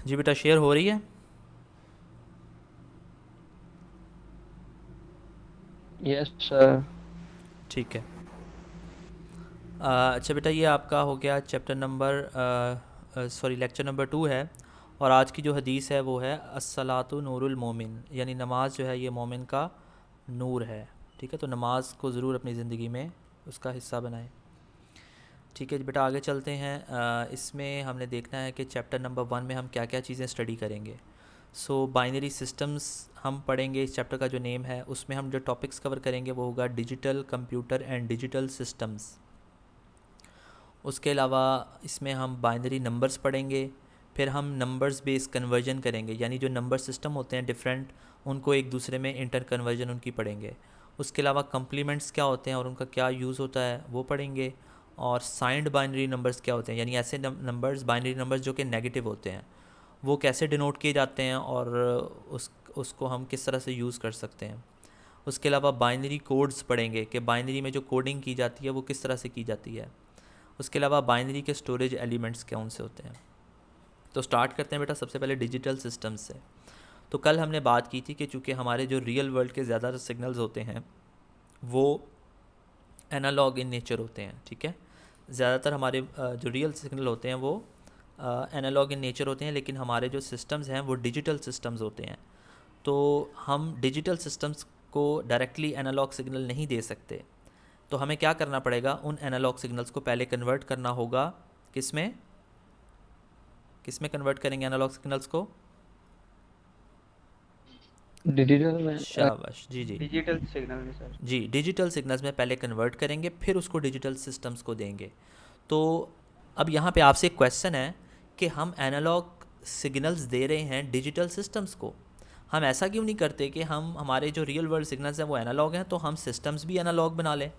जी बेटा, शेयर हो रही है? Yes sir. ठीक है। अच्छा बेटा, ये आपका हो गया chapter number sorry lecture number 2 है। और आज की जो हदीस है वो है अस्सलातु नूरुल मोमिन, यानी नमाज जो है ये मोमिन का नूर है। ठीक है, तो नमाज को ज़रूर अपनी ज़िंदगी में उसका हिस्सा बनाएं। ठीक है जी बेटा, आगे चलते हैं। इसमें हमने देखना है कि चैप्टर नंबर 1 में हम क्या क्या चीज़ें स्टडी करेंगे। सो बाइनरी सिस्टम्स हम पढ़ेंगे। इस चैप्टर का जो नेम है उसमें हम जो टॉपिक्स कवर करेंगे वो होगा digital computer and digital systems. उसके अलावा इसमें हम बाइनरी नंबर्स पढ़ेंगे। फिर हम नंबर्स बेस कन्वर्जन करेंगे, यानी जो नंबर सिस्टम होते हैं डिफरेंट, उनको एक दूसरे में इंटर कन्वर्जन उनकी पढ़ेंगे। उसके अलावा कम्प्लीमेंट्स क्या होते हैं और उनका क्या यूज़ होता है वो पढ़ेंगे। और साइंड बाइनरी नंबर्स क्या होते हैं, यानी ऐसे नंबर्स, बाइनरी नंबर्स जो कि नेगेटिव होते हैं, वो कैसे डिनोट किए जाते हैं और उसको हम किस तरह से यूज़ कर सकते हैं। उसके अलावा बाइनरी कोड्स पढ़ेंगे कि बाइनरी में जो कोडिंग की जाती है वो किस तरह से की जाती है। उसके अलावा बाइनरी के स्टोरेज एलिमेंट्स कौन से होते हैं। तो स्टार्ट करते हैं बेटा सबसे पहले डिजिटल सिस्टम्स से। तो कल हमने बात की थी कि चूँकि हमारे जो रियल वर्ल्ड के ज़्यादातर सिग्नल्स होते हैं वो एनालॉग इन नेचर होते हैं। ठीक है, ज़्यादातर हमारे जो रियल सिग्नल होते हैं वो एनालॉग इन नेचर होते हैं, लेकिन हमारे जो सिस्टम्स हैं वो डिजिटल सिस्टम्स होते हैं। तो हम डिजिटल सिस्टम्स को डायरेक्टली एनालॉग सिग्नल नहीं दे सकते। तो हमें क्या करना पड़ेगा, उन एनालॉग सिग्नल्स को पहले कन्वर्ट करना होगा। किस में किस में कन्वर्ट करेंगे एनालॉग सिग्नल्स को? डिजिटल में शाबाश, जी जी। डिजिटल सिग्नल में सर। जी, डिजिटल सिग्नल्स में पहले कन्वर्ट करेंगे, फिर उसको डिजिटल सिस्टम्स को देंगे। तो अब यहाँ पे आपसे एक क्वेश्चन है कि हम एनालॉग सिग्नल्स दे रहे हैं डिजिटल सिस्टम्स को, हम ऐसा क्यों नहीं करते कि हम हमारे जो रियल वर्ल्ड सिग्नल्स हैं वो एनालॉग हैं तो हम सिस्टम्स भी एनालॉग बना लें?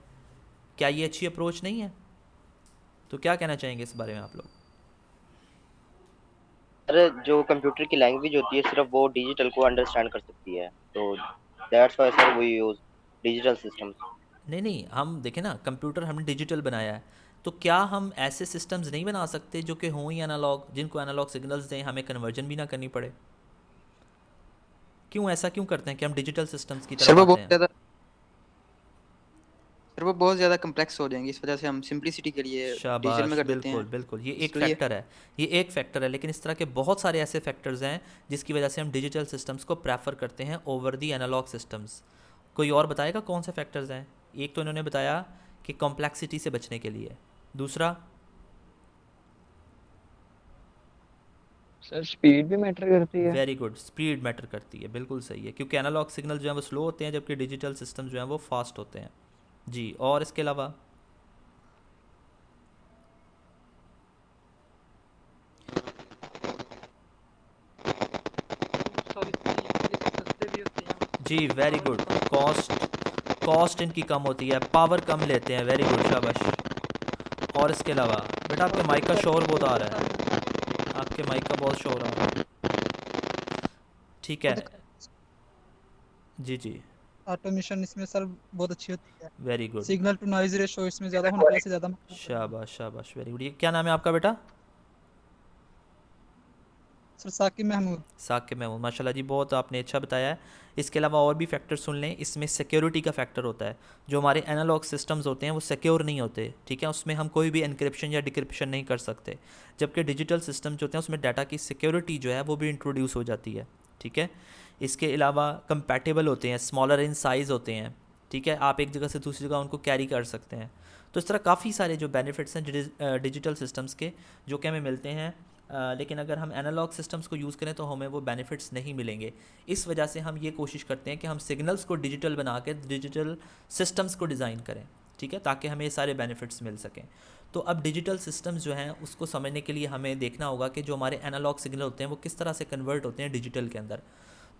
क्या ये अच्छी अप्रोच नहीं है? तो क्या कहना चाहेंगे इस बारे में आप लोग? अरे जो कंप्यूटर की लैंग्वेज होती है सिर्फ वो डिजिटल को अंडरस्टैंड कर सकती है, तो that's why sir we use digital systems. नहीं नहीं, हम देखें ना, कंप्यूटर हमने डिजिटल बनाया है, तो क्या हम ऐसे सिस्टम्स नहीं बना सकते जो कि हों ही एनालॉग, जिनको एनालॉग सिग्नल्स दें, हमें कन्वर्जन भी ना करनी पड़े? क्यों ऐसा क्यों करते हैं कि हम डिजिटल सिस्टम्स की सर तरफ वो आते बहुत हैं? ज़्यादा सर वो बहुत ज़्यादा कम्प्लेक्स हो जाएंगे, इस वजह से हम सिंपलिसिटी के लिए डिजिटल में शाबाश, कर देते बिल्कुल हैं। बिल्कुल, ये एक इसलिए फैक्टर है। ये एक फैक्टर है, लेकिन इस तरह के बहुत सारे ऐसे फैक्टर्स हैं जिसकी वजह से हम डिजिटल सिस्टम्स को प्रेफर करते हैं ओवर दी एनालॉग सिस्टम्स। कोई और बताएगा कौन से फैक्टर्स हैं? एक तो इन्होंने बताया कि कॉम्प्लेक्सिटी से बचने के लिए। दूसरा? सर स्पीड भी मैटर करती है। वेरी गुड, स्पीड मैटर करती है, बिल्कुल सही है, क्योंकि एनालॉग सिग्नल जो है वो स्लो होते हैं जबकि डिजिटल सिस्टम जो है वो फास्ट होते हैं। जी, और इसके अलावा? बहुत सारी चीज़ें ये सस्ते भी होते हैं। जी वेरी गुड, कॉस्ट कॉस्ट इनकी कम होती है, पावर कम लेते हैं, वेरी गुड, शाबाश। और इसके अलावा बेटा आपके और माइक बहुत का सारे शोर बहुत आ बहुत रहा है, सारे आपके माइक का बहुत शोर आ रहा है। ठीक है, खुद जी जी, ऑटोमेशन इसमें सर बहुत अच्छी होती है। Very good, signal to noise ratio इसमें ज़्यादा होने की वजह से ज़्यादा मात्रा में। शाबाश शाबाश, वेरी गुड। ये क्या नाम है आपका बेटा? सर साकिब महमूद। साकिब महमूद, माशाल्लाह जी, बहुत आपने अच्छा बताया है। इसके अलावा और भी फैक्टर सुन लें, इसमें सिक्योरिटी का फैक्टर होता है। जो हमारे एनालॉग सिस्टम्स होते हैं वो सिक्योर नहीं होते, ठीक है, उसमें हम कोई भी एनक्रिप्शन या डिक्रिप्शन नहीं कर सकते। जबकि डिजिटल सिस्टम जो होते हैं उसमें डाटा की सिक्योरिटी जो है वो भी इंट्रोड्यूस हो जाती है। ठीक है, इसके अलावा कंपैटिबल होते हैं, स्मॉलर इन साइज़ होते हैं। ठीक है, आप एक जगह से दूसरी जगह उनको कैरी कर सकते हैं। तो इस तरह काफ़ी सारे जो बेनिफिट्स हैं डिजिटल सिस्टम्स के जो कि हमें मिलते हैं। लेकिन अगर हम एनालॉग सिस्टम्स को यूज़ करें तो हमें वो बेनिफिट्स नहीं मिलेंगे। इस वजह से हम ये कोशिश करते हैं कि हम सिग्नल्स को डिजिटल बना के डिजिटल सिस्टम्स को डिज़ाइन करें, ठीक है, ताकि हमें ये सारे बेनिफिट्स मिल सकें। तो अब डिजिटल सिस्टम्स जो हैं उसको समझने के लिए हमें देखना होगा कि जो हमारे एनालॉग सिग्नल होते हैं वो किस तरह से कन्वर्ट होते हैं डिजिटल के अंदर।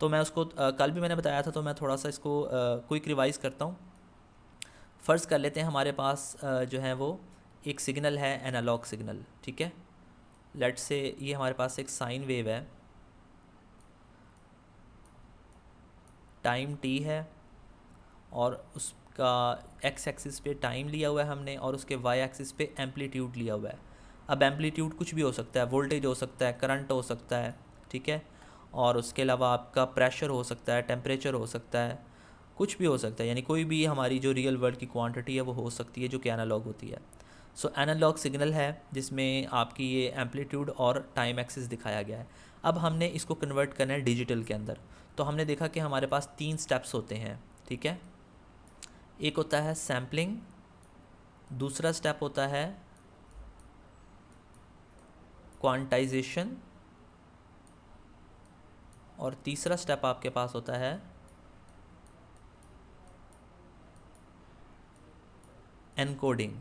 तो मैं उसको कल भी मैंने बताया था, तो मैं थोड़ा सा इसको क्विक रिवाइज़ करता हूँ। फ़र्ज़ कर लेते हैं हमारे पास जो है वो एक सिग्नल है, एनालॉग सिग्नल, ठीक है। लेट से ये हमारे पास एक साइन वेव है, टाइम टी है, और उसका एक्स एक्सिस पे टाइम लिया हुआ है हमने, और उसके वाई एक्सिस पे एम्पलीट्यूड लिया हुआ है। अब एम्पलीट्यूड कुछ भी हो सकता है, वोल्टेज हो सकता है, करंट हो सकता है, ठीक है। और उसके अलावा आपका प्रेशर हो सकता है, टेम्परेचर हो सकता है, कुछ भी हो सकता है, यानी कोई भी हमारी जो रियल वर्ल्ड की क्वांटिटी है वो हो सकती है जो कि एनालॉग होती है। सो एनालॉग सिग्नल है जिसमें आपकी ये एम्पलीट्यूड और टाइम एक्सिस दिखाया गया है। अब हमने इसको कन्वर्ट करना है डिजिटल के अंदर। तो हमने देखा कि हमारे पास 3 स्टेप्स होते हैं, ठीक है। एक होता है सैम्पलिंग, दूसरा स्टेप होता है क्वांटाइजेशन, और तीसरा स्टेप आपके पास होता है एनकोडिंग,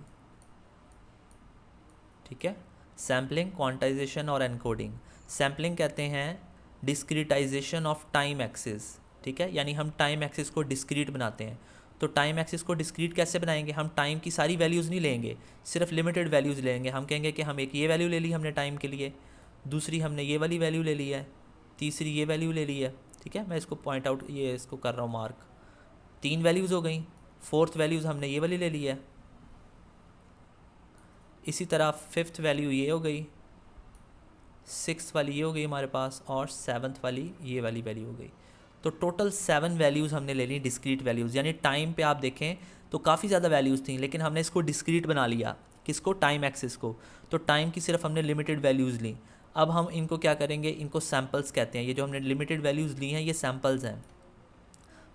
ठीक है। सैम्पलिंग, क्वांटाइजेशन और एनकोडिंग। सैम्पलिंग कहते हैं डिस्क्रीटाइजेशन ऑफ टाइम एक्सिस, ठीक है, यानी हम टाइम एक्सिस को डिस्क्रीट बनाते हैं। तो टाइम एक्सिस को डिस्क्रीट कैसे बनाएंगे? हम टाइम की सारी वैल्यूज़ नहीं लेंगे, सिर्फ लिमिटेड वैल्यूज़ लेंगे। हम कहेंगे कि हम एक ये वैल्यू ले ली हमने टाइम के लिए, दूसरी हमने ये वाली वैल्यू ले ली है, तीसरी ये वैल्यू ले ली है, ठीक है। मैं इसको पॉइंट आउट ये इसको कर रहा हूँ मार्क। 3 वैल्यूज़ हो गई, फोर्थ वैल्यूज़ हमने ये वाली ले ली है। इसी तरह 5th वैल्यू ये हो गई, 6th वाली ये हो गई हमारे पास, और 7th वाली ये वाली वैल्यू हो गई। तो टोटल 7 वैल्यूज़ हमने ले ली डिस्क्रीट वैल्यूज़। यानी टाइम पे आप देखें तो काफ़ी ज़्यादा वैल्यूज़ थी, लेकिन हमने इसको डिस्क्रीट बना लिया। किसको? टाइम एक्सिस को। तो टाइम की सिर्फ हमने लिमिटेड वैल्यूज़ ली। अब हम इनको क्या करेंगे? इनको सैम्पल्स कहते हैं। ये जो हमने लिमिटेड वैल्यूज़ ली हैं ये सैम्पल्स हैं।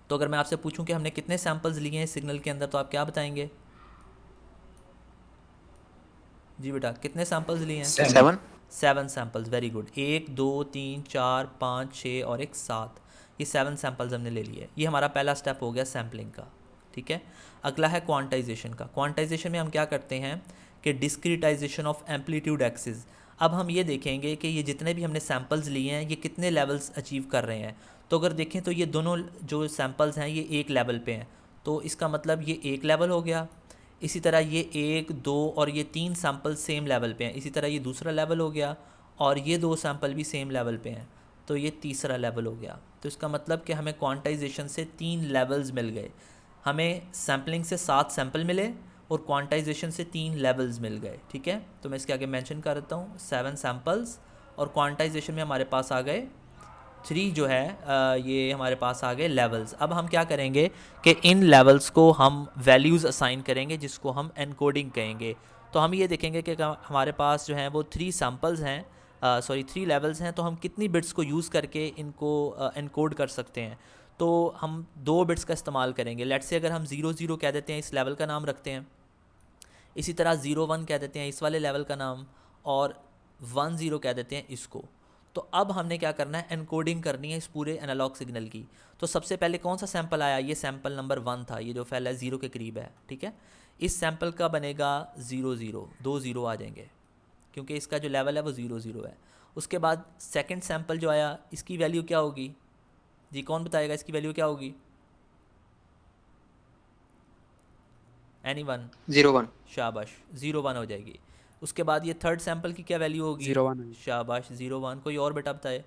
तो अगर मैं आपसे पूछूं कि हमने कितने सैम्पल्स लिए हैं सिग्नल के अंदर, तो आप क्या बताएंगे? जी बेटा, कितने सैम्पल्स लिए हैं? 7 सैम्पल्स, वेरी गुड। 1 2 3 4 5 6 और एक 7, ये 7 सैम्पल्स हमने ले लिए। ये हमारा पहला स्टेप हो गया सैम्पलिंग का, ठीक है। अगला है क्वांटाइजेशन का। क्वांटाइजेशन में हम क्या करते हैं कि डिस्क्रीटाइजेशन ऑफ एम्पलीट्यूड एक्सिस। अब हम ये देखेंगे कि ये जितने भी हमने सैम्पल्स लिए हैं ये कितने लेवल्स अचीव कर रहे हैं। तो अगर देखें तो ये दोनों जो सैम्पल्स हैं ये एक लेवल पे हैं, तो इसका मतलब ये एक लेवल हो गया। इसी तरह ये 1 2 और ये 3 सैम्पल सेम लेवल पे हैं। इसी तरह ये दूसरा लेवल हो गया, और ये 2 सैम्पल भी सेम लेवल पे हैं, तो ये तीसरा लेवल हो गया। तो इसका मतलब कि हमें क्वांटाइजेशन से 3 लेवल्स मिल गए। हमें सैम्पलिंग से 7 सैम्पल मिले और क्वांटाइजेशन से 3 लेवल्स मिल गए, ठीक है। तो मैं इसके आगे मेंशन कर देता हूँ 7 सैम्पल्स, और क्वांटाइजेशन में हमारे पास आ गए 3 जो है ये हमारे पास आ गए लेवल्स। अब हम क्या करेंगे कि इन लेवल्स को हम वैल्यूज़ असाइन करेंगे जिसको हम एनकोडिंग कहेंगे। तो हम ये देखेंगे कि हमारे पास जो है वो 3 सैम्पल्स हैं, 3 लेवल्स हैं। तो हम कितनी बिट्स को यूज़ करके इनको एनकोड कर सकते हैं। तो हम 2 बिट्स का इस्तेमाल करेंगे। लेट्स से अगर हम 0 0 कह देते हैं, इस लेवल का नाम रखते हैं। इसी तरह 0 1 कह देते हैं, इस वाले लेवल का नाम, और 1 0 कह देते हैं इसको। तो अब हमने क्या करना है? एनकोडिंग करनी है इस पूरे एनालॉग सिग्नल की। तो सबसे पहले कौन सा सैंपल आया? ये सैंपल नंबर 1 था, ये जो फैला है 0 के करीब है, ठीक है। इस सैंपल का बनेगा 0 0, 2 0 आ जाएंगे क्योंकि इसका जो लेवल है वो 0 0 है। उसके बाद सेकंड सैंपल जो आया, इसकी वैल्यू क्या होगी? जी कौन बताएगा इसकी वैल्यू क्या होगी? एनीवन? 0 1। शाबाश, 0 1 हो जाएगी। उसके बाद ये थर्ड सैंपल की क्या वैल्यू होगी? 0 1 शाबाश, 0 1। कोई और बेटा बताए?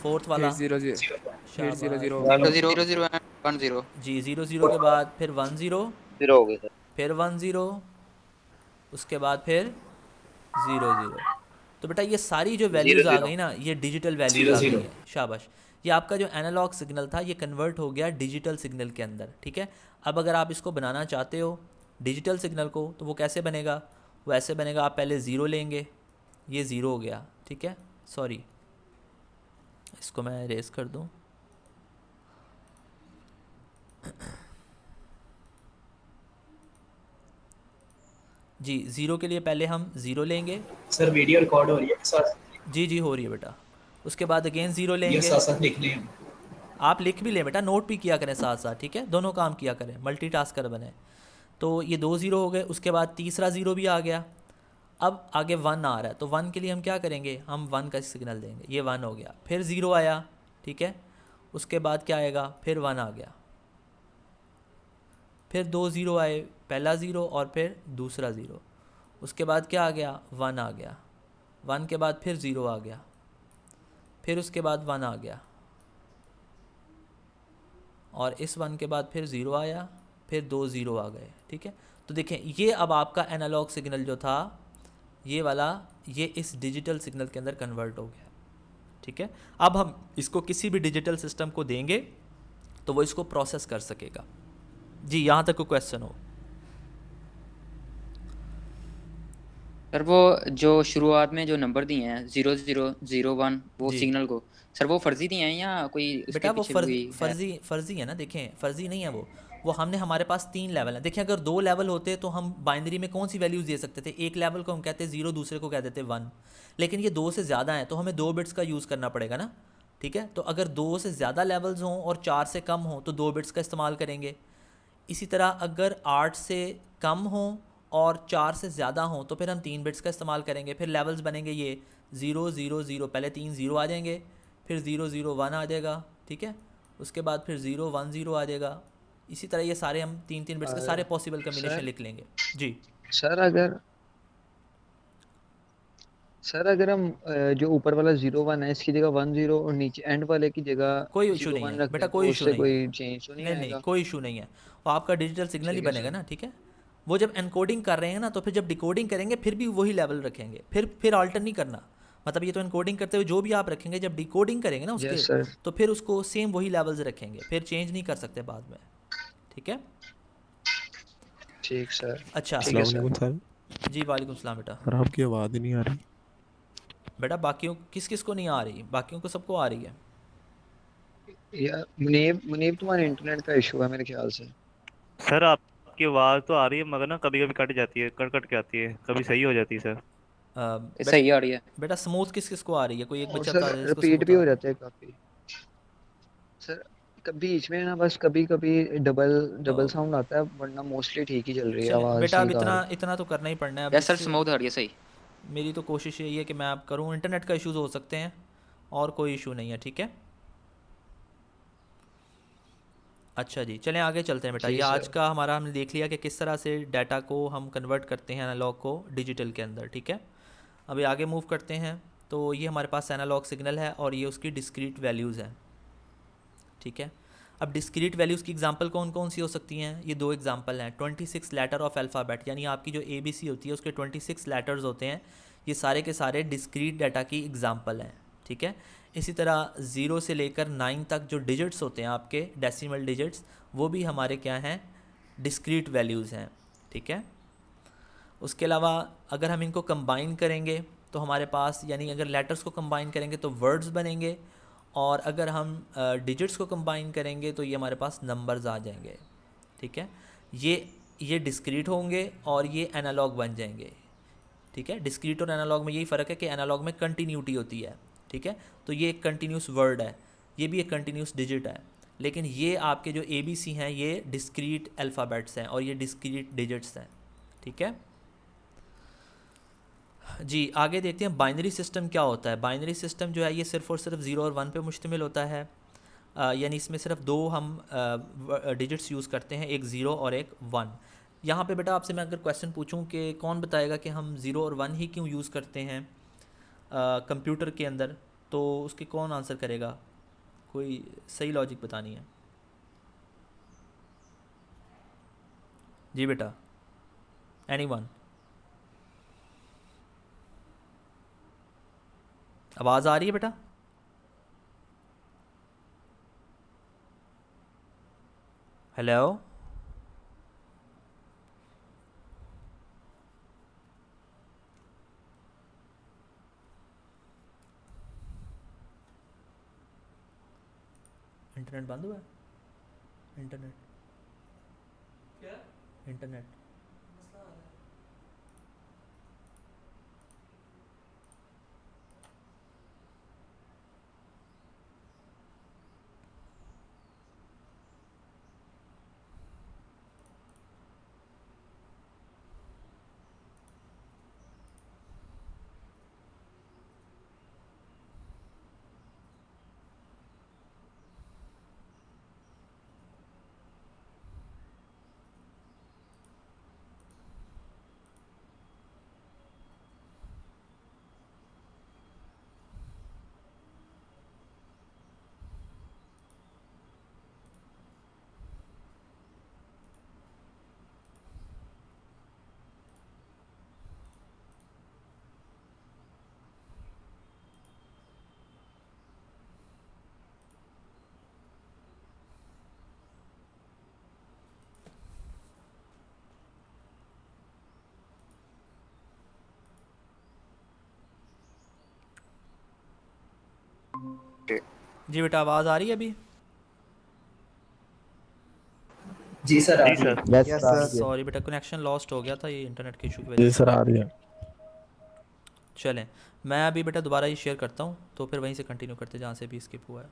फोर्थ वाला? 0 0 शाबाश, 0 0 0 0 0 1 0। जी 0 0 के बाद फिर 1 0, 0 हो गए सर। फिर 1 0, उसके बाद फिर 0 0। तो बेटा ये सारी जो वैल्यूज़ आ गई ना, ये डिजिटल वैल्यूज़ आ गई हैं। शाबाश, ये आपका जो एनालॉग सिग्नल था ये कन्वर्ट हो गया डिजिटल सिग्नल के अंदर, ठीक है। अब अगर आप इसको बनाना चाहते हो डिजिटल सिग्नल को, तो वो कैसे बनेगा? वो ऐसे बनेगा, आप पहले 0 लेंगे, ये 0 हो गया, ठीक है। सॉरी, इसको मैं इरेज कर दूं। जी 0 के लिए पहले हम 0 लेंगे। सर वीडियो रिकॉर्ड हो रही है साथ? जी जी हो रही है बेटा। उसके बाद अगेन 0 ये लेंगे। साथ साथ लिखने हैं। आप लिख भी लें बेटा, नोट भी किया करें साथ साथ, ठीक है। दोनों काम किया करें, मल्टीटास्कर बने। तो ये 2 0 हो गए। उसके बाद तीसरा 0 भी आ गया। अब आगे 1 आ रहा है, तो 1 के लिए हम क्या करेंगे? हम 1 का सिग्नल देंगे। ये 1 हो गया। फिर 0 आया, ठीक है। उसके बाद क्या आएगा? फिर 1 आ गया। फिर 2 0 आए, पहला 0 और फिर दूसरा 0। उसके बाद क्या आ गया? 1 आ गया। 1 के बाद फिर 0 आ गया, फिर उसके बाद 1 आ गया, और इस 1 के बाद फिर 0 आया, फिर 2 0 आ गए, ठीक है। तो देखें ये अब आपका एनालॉग सिग्नल जो था ये वाला, ये इस डिजिटल सिग्नल के अंदर कन्वर्ट हो गया। ठीक है। अब हम इसको किसी भी डिजिटल सिस्टम को देंगे तो वो इसको प्रोसेस कर सकेगा। जी, यहाँ तक कोई क्वेश्चन हो? सर वो जो शुरुआत में जो नंबर दिए हैं 0001 वो जी सिग्नल को, सर वो फर्जी दिए हैं या कोई उसके बेटा वो पीछे कोई है? फर्जी है ना। देखें, फर्जी नहीं है वो हमने, हमारे पास 3 लेवल हैं। देखें, अगर 2 लेवल होते तो हम बाइनरी में कौन सी वैल्यूज़ दे सकते थे? एक लेवल को हम कहते 0, दूसरे को कह देते 1। लेकिन ये 2 से ज़्यादा है तो हमें 2 बिट्स का यूज़ करना पड़ेगा ना, ठीक है। तो अगर 2 से ज़्यादा लेवल्स हों और 4 से कम हों तो 2 बिट्स का इस्तेमाल करेंगे। इसी तरह अगर 8 से कम हों और 4 से ज़्यादा हों तो फिर हम 3 बिट्स का इस्तेमाल करेंगे। फिर लेवल्स बनेंगे ये 0 0 0, पहले 3 0 आ जाएंगे, फिर 0 0 1 आ जाएगा, ठीक है। उसके बाद फिर 0 1 0 आ जाएगा। इसी तरह ये सारे हम 3 बिट्स के सारे पॉसिबल कम्बिनेशन सर लिख लेंगे। जी सर अगर सर अगर हम जो ऊपर वाला 0 1 है इसकी जगह 1 0 और नीचे एंड वाले की जगह कोई इशू जीरो नहीं वन है रख बेटा, दें कोई तो इशू उससे नहीं है। कोई चेंज तो नहीं नहीं नहीं, आएगा? कोई इशू नहीं है। वो आपका डिजिटल सिग्नल ही ठीक है बनेगा सर। ना, ठीक है। वो जब एनकोडिंग कर रहे हैं ना तो फिर जब डिकोडिंग करेंगे फिर भी वही लेवल रखेंगे, फिर अल्टर नहीं करना। मतलब ये तो एनकोडिंग करते हुए जो भी आप रखेंगे, जब डिकोडिंग करेंगे ना उसके, यस सर। तो फिर उसको सेम वही लेवल्स रखेंगे, फिर चेंज नहीं कर सकते बाद में, ठीक है। ठीक सर। अच्छा, ठीक है अस्सलाम सर। वालेकुम सर। जी वालेकुम सलाम बेटा। सर आपकी आवाज़ ही नहीं आ रही। बेटा बाकियों किस किस को नहीं आ रही? बाकियों को सबको आ रही है। यार मुनीब मुनीब तुम्हारे इंटरनेट का इशू है मेरे ख्याल से। सर आपकी आवाज़ तो आ रही है मगर ना कभी कभी कट जाती है, कट कट के आती है, कभी सही हो जाती है सर। बेटा सही आ रही है। बेटा स्मूथ किस किस को आ रही है? कोई एक और बच्चा सर बता दे जिसको रिपीट स्मूथ भी आ हो रही है। जाते हैं काफी। सर बीच में ना, बस कभी कभी डबल डबल अ, साउंड आता है, वरना मोस्टली ठीक ही चल रही है, चले आवाज बेटा, सही अब आ इतना रही है। इतना तो करना ही पड़ना है अब यस सर, जिस। स्मूथ आ रही है सही। मेरी तो कोशिश यही है कि मैं आप करूँ। इंटरनेट का इश्यूज हो सकते हैं और कोई इशू नहीं है, ठीक है। अच्छा जी, चलें आगे चलते हैं बेटा। जी ये आज सर। का हमारा हमने देख लिया कि किस तरह से डाटा को हम कन्वर्ट करते हैं एनालॉग को डिजिटल के अंदर, ठीक है। अभी आगे मूव करते हैं। तो ये हमारे पास एनालॉग सिग्नल है और ये उसकी डिस्क्रीट वैल्यूज़ हैं, ठीक है। अब डिस्क्रीट वैल्यूज़ की एग्जांपल कौन कौन सी हो सकती हैं? ये 2 एग्जांपल हैं। 26 लेटर ऑफ अल्फ़ाबेट, यानी आपकी जो ABC होती है उसके 26 लेटर्स होते हैं। ये सारे के सारे डिस्क्रीट डाटा की एग्जांपल हैं, ठीक है। इसी तरह 0 से लेकर 9 तक जो डिजिट्स होते हैं आपके डेसिमल डिजिट्स, वो भी हमारे क्या हैं? डिस्क्रीट वैल्यूज़ हैं, ठीक है। उसके अलावा अगर हम इनको कंबाइन करेंगे तो हमारे पास, यानी अगर लेटर्स को कंबाइन करेंगे तो वर्ड्स बनेंगे, और अगर हम डिजिट्स को कंबाइन करेंगे तो ये हमारे पास नंबर्स आ जाएंगे, ठीक है। ये डिस्क्रीट होंगे और ये एनालॉग बन जाएंगे, ठीक है। डिस्क्रीट और एनालॉग में यही फ़र्क है कि एनालॉग में कंटिन्यूटी होती है, ठीक है। तो ये एक कंटिन्यूस वर्ड है, ये भी एक कंटिन्यूस डिजिट है। लेकिन ये आपके जो ABC हैं ये डिस्क्रीट अल्फ़ाबेट्स हैं और ये डिस्क्रीट डिजिट्स हैं, ठीक है। जी आगे देखते हैं बाइनरी सिस्टम क्या होता है। बाइनरी सिस्टम जो है ये सिर्फ़ और सिर्फ 0 और 1 पे मुश्तमिल होता है। यानी इसमें सिर्फ 2 हम डिजिट्स यूज़ करते हैं, एक 0 और एक 1। यहाँ पे बेटा आपसे मैं अगर क्वेश्चन पूछूं कि कौन बताएगा कि हम 0 और 1 ही क्यों यूज़ करते हैं कंप्यूटर के अंदर, तो उसके कौन आंसर करेगा? कोई सही लॉजिक बतानी है। जी बेटा, एनीवन? आवाज़ आ रही है बेटा? हेलो? इंटरनेट बंद हुआ है? इंटरनेट क्या? इंटरनेट जी बेटा आवाज़ आ रही है अभी? जी सर आ जी रही है। सर। Yes sir. सॉरी बेटा, कनेक्शन लॉस्ट हो गया था ये इंटरनेट के इशू की वजह जी से। सर आ रही है। चलें, मैं अभी बेटा दोबारा ये शेयर करता हूँ, तो फिर वहीं से कंटिन्यू करते जहाँ से भी स्किप हुआ है।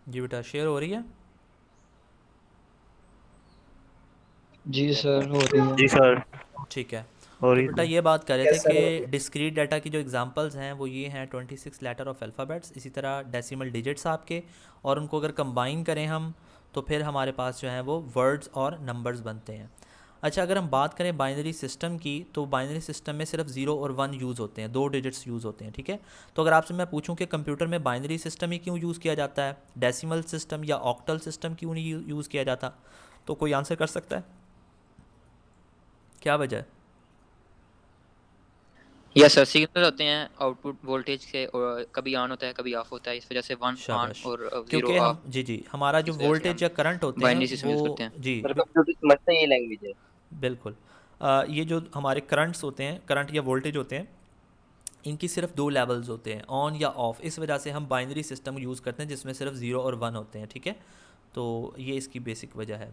जी बेटा शेयर हो रही है? जी सर हो रही है। जी सर। ठीक है। और तो बेटा ये बात कर रहे थे यस सर हो रही कि है। डिस्क्रीट डाटा की जो एग्जांपल्स हैं वो ये हैं 26 लेटर ऑफ अल्फ़ाबेट्स, इसी तरह डेसिमल डिजिट्स आपके, और उनको अगर कंबाइन करें हम तो फिर हमारे पास जो हैं वो वर्ड्स और नंबर्स बनते हैं। अच्छा, अगर हम बात करें बाइनरी सिस्टम की, तो बाइनरी सिस्टम में सिर्फ 0 और 1 यूज़ होते हैं, 2 डिजिट्स यूज़ होते हैं, ठीक है। तो अगर आपसे मैं पूछूं कि कंप्यूटर में बाइनरी सिस्टम ही क्यों यूज़ किया जाता है, डेसिमल सिस्टम या ऑक्टल सिस्टम क्यों नहीं यूज़ किया जाता, तो कोई आंसर कर सकता है? क्या वजह है? यस सर, सिग्नल होते हैं आउटपुट वोल्टेज के, और कभी ऑन होता है कभी ऑफ होता है, इस वजह से 1 ऑन शाबाश। और 0 क्योंकि ऑफ, हम जी हमारा जो इस वजह से वोल्टेज हम या करंट होते हैं बाइनरी सिस्टम वो यूज़ करते हैं। जी सर कंप्यूटर समझता है ये लैंग्वेज है। बिल्कुल। ये जो हमारे करंट्स होते हैं, करंट या वोल्टेज होते हैं, इनकी सिर्फ 2 लेवल्स होते हैं, ऑन या ऑफ। इस वजह से हम बाइनरी सिस्टम यूज़ करते हैं जिसमें सिर्फ 0 और 1 होते हैं, ठीक है। तो ये इसकी बेसिक वजह है।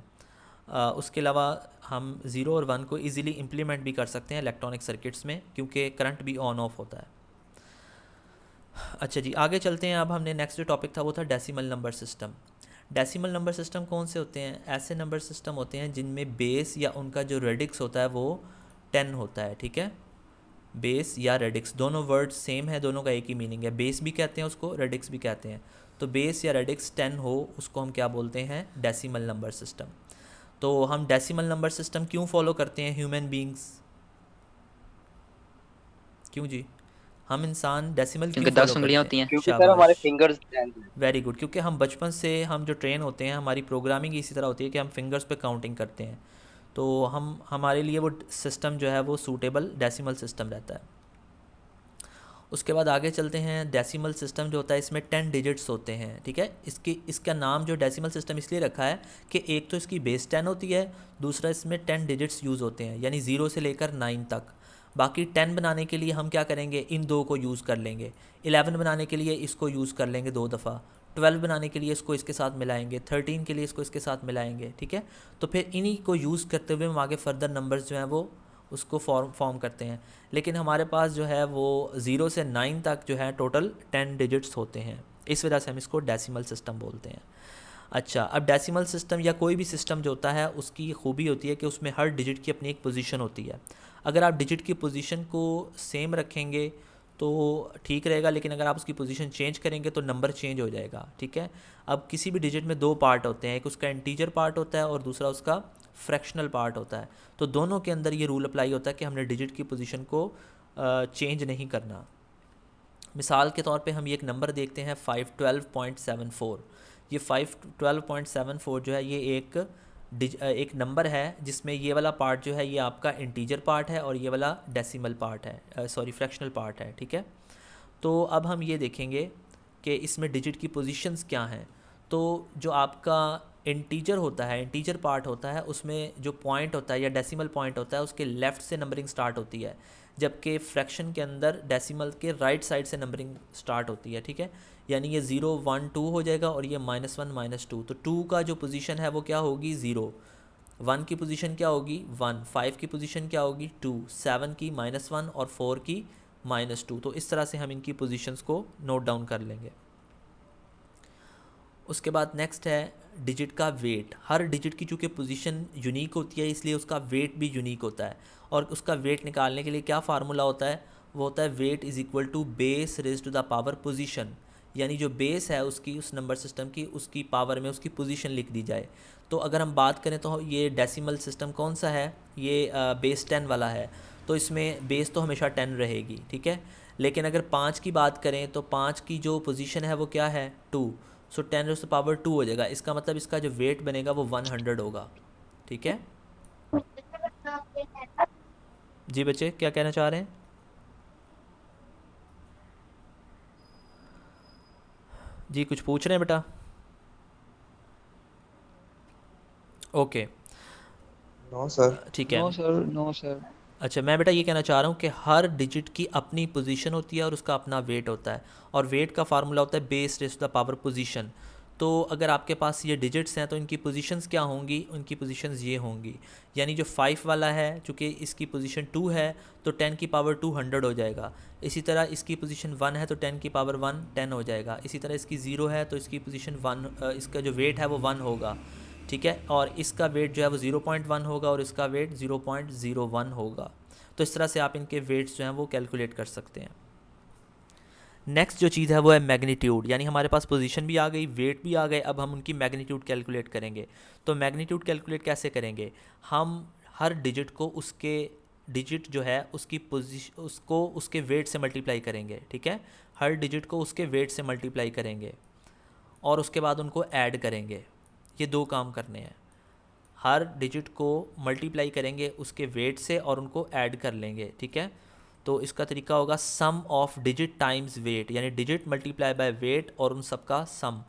उसके अलावा हम 0 और 1 को इजीली इम्प्लीमेंट भी कर सकते हैं इलेक्ट्रॉनिक सर्किट्स में, क्योंकि करंट भी ऑन ऑफ होता है। अच्छा जी, आगे चलते हैं। अब हमने नेक्स्ट जो टॉपिक था वो था decimal number system. Decimal number system कौन से होते हैं? ऐसे नंबर सिस्टम होते हैं जिनमें बेस या उनका जो रेडिक्स होता है वो 10 होता है, ठीक है। बेस या रेडिक्स दोनों वर्ड सेम है, दोनों का एक ही मीनिंग है। बेस भी कहते हैं उसको, रेडिक्स भी कहते हैं। तो बेस या रेडिक्स 10 हो उसको हम क्या बोलते हैं? Decimal number system. तो हम डेसिमल नंबर सिस्टम क्यों फॉलो करते हैं ह्यूमन बींग्स? क्यों जी, हम इंसान डेसिमल क्योंकि क्यों 10 फॉलो उंगलियां करते होती हैं? हैं। क्योंकि सर हमारे शाबाश, फिंगर्स हैं। Very good. क्योंकि हम बचपन से हम जो ट्रेन होते हैं, हमारी प्रोग्रामिंग इसी तरह होती है कि हम फिंगर्स पे काउंटिंग करते हैं, तो हम हमारे लिए वो सिस्टम जो है वो सूटेबल डेसिमल सिस्टम रहता है। उसके बाद आगे चलते हैं। डेसिमल सिस्टम जो होता है इसमें 10 डिजिट्स होते हैं, ठीक है। इसका नाम जो डेसिमल सिस्टम इसलिए रखा है कि एक तो इसकी बेस 10 होती है, दूसरा इसमें 10 डिजिट्स यूज़ होते हैं, यानी 0 से लेकर 9 तक। बाकी 10 बनाने के लिए हम क्या करेंगे? इन दो को यूज़ कर लेंगे। 11 बनाने के लिए इसको यूज़ कर लेंगे 2 दफ़ा। 12 बनाने के लिए इसको इसके साथ मिलाएंगे। 13 के लिए इसको इसके साथ मिलाएंगे, ठीक है। तो फिर इन्हीं को यूज़ करते हुए हम आगे फर्दर नंबर्स जो हैं वो उसको फॉर्म करते हैं। लेकिन हमारे पास जो है वो 0 से 9 तक जो है टोटल 10 डिजिट्स होते हैं, इस वजह से हम इसको डेसिमल सिस्टम बोलते हैं। अच्छा, अब डेसिमल सिस्टम या कोई भी सिस्टम जो होता है उसकी खूबी होती है कि उसमें हर डिजिट की अपनी एक पोजीशन होती है। अगर आप डिजिट की पोजीशन को सेम रखेंगे तो ठीक रहेगा, लेकिन अगर आप उसकी पोजीशन चेंज करेंगे तो नंबर चेंज हो जाएगा, ठीक है। अब किसी भी डिजिट में 2 पार्ट होते हैं, एक उसका इंटीजर पार्ट होता है और दूसरा उसका फ्रैक्शनल पार्ट होता है। तो दोनों के अंदर ये रूल अप्लाई होता है कि हमने डिजिट की पोजीशन को चेंज नहीं करना। मिसाल के तौर पे हम ये एक नंबर देखते हैं 512.74। ये 512.74 जो है ये एक नंबर है जिसमें ये वाला पार्ट जो है ये आपका इंटीजर पार्ट है और ये वाला डेसिमल पार्ट है, सॉरी फ्रैक्शनल पार्ट है, ठीक है। तो अब हम ये देखेंगे कि इसमें डिजिट की पोजीशंस क्या हैं। तो जो आपका इंटीजर होता है, इंटीजर पार्ट होता है, उसमें जो पॉइंट होता है या डेसिमल पॉइंट होता है उसके लेफ़्ट से नंबरिंग स्टार्ट होती है, जबकि फ्रैक्शन के अंदर डेसिमल के राइट साइड से नंबरिंग स्टार्ट होती है, ठीक है। यानी ये 0 1 2 हो जाएगा और ये -1 -2। तो 2 का जो पोजीशन है वो क्या होगी? 0। 1 की पोजीशन क्या होगी? 1। 5 की पोजीशन क्या होगी? 2। 7 की -1 और 4 की -2। तो इस तरह से हम इनकी पोजीशंस को नोट डाउन कर लेंगे। उसके बाद नेक्स्ट है डिजिट का वेट। हर डिजिट की चूँकि पोजीशन यूनिक होती है इसलिए उसका वेट भी यूनिक होता है, और उसका वेट निकालने के लिए क्या फार्मूला होता है? वो होता है weight is equal to base raise to the power position. यानी जो बेस है उसकी, उस नंबर सिस्टम की, उसकी पावर में उसकी पोजीशन लिख दी जाए। तो अगर हम बात करें तो ये डेसिमल सिस्टम कौन सा है, ये बेस 10 वाला है, तो इसमें बेस तो हमेशा 10 रहेगी, ठीक है। लेकिन अगर 5 की बात करें तो 5 की जो पोजीशन है वो क्या है, 2, सो 10⁻² हो जाएगा। इसका मतलब इसका जो वेट बनेगा वो 100 होगा, ठीक है। जी बच्चे क्या कहना चाह रहे हैं? जी कुछ पूछ रहे हैं बेटा? Okay no sir. ठीक है। No sir, no sir. अच्छा मैं बेटा ये कहना चाह रहा हूँ कि हर डिजिट की अपनी पोजीशन होती है और उसका अपना वेट होता है, और वेट का फार्मूला होता है base raise to the power position. तो अगर आपके पास ये डिजिट्स हैं तो इनकी पोजीशंस क्या होंगी, उनकी पोजीशंस ये होंगी। यानी जो 5 वाला है चूँकि इसकी पोजीशन 2 है तो 10⁻² 100 हो जाएगा। इसी तरह इसकी पोजीशन 1 है तो 10⁻1 10 हो जाएगा। इसी तरह इसकी 0 है तो इसकी पोजीशन 1, इसका जो वेट है वो 1 होगा, ठीक है। और इसका वेट जो है वो 0.1 होगा और इसका वेट 0.01 होगा। तो इस तरह से आप इनके वेट्स जो हैं वो कैलकुलेट कर सकते हैं। नेक्स्ट जो चीज़ है वो है मैग्नीट्यूड, यानी हमारे पास पोजीशन भी आ गई, वेट भी आ गए, अब हम उनकी मैग्नीट्यूड कैलकुलेट करेंगे। तो मैग्नीट्यूड कैलकुलेट कैसे करेंगे, हम हर डिजिट को उसके डिजिट जो है उसकी पोजीशन, उसको उसके वेट से मल्टीप्लाई करेंगे, ठीक है। हर डिजिट को उसके वेट से मल्टीप्लाई करेंगे और उसके बाद उनको ऐड करेंगे। ये 2 काम करने हैं, हर डिजिट को मल्टीप्लाई करेंगे उसके वेट से और उनको ऐड कर लेंगे, ठीक है। तो इसका तरीका होगा सम ऑफ डिजिट टाइम्स वेट, यानी डिजिट मल्टीप्लाई बाय वेट और उन सब का सम।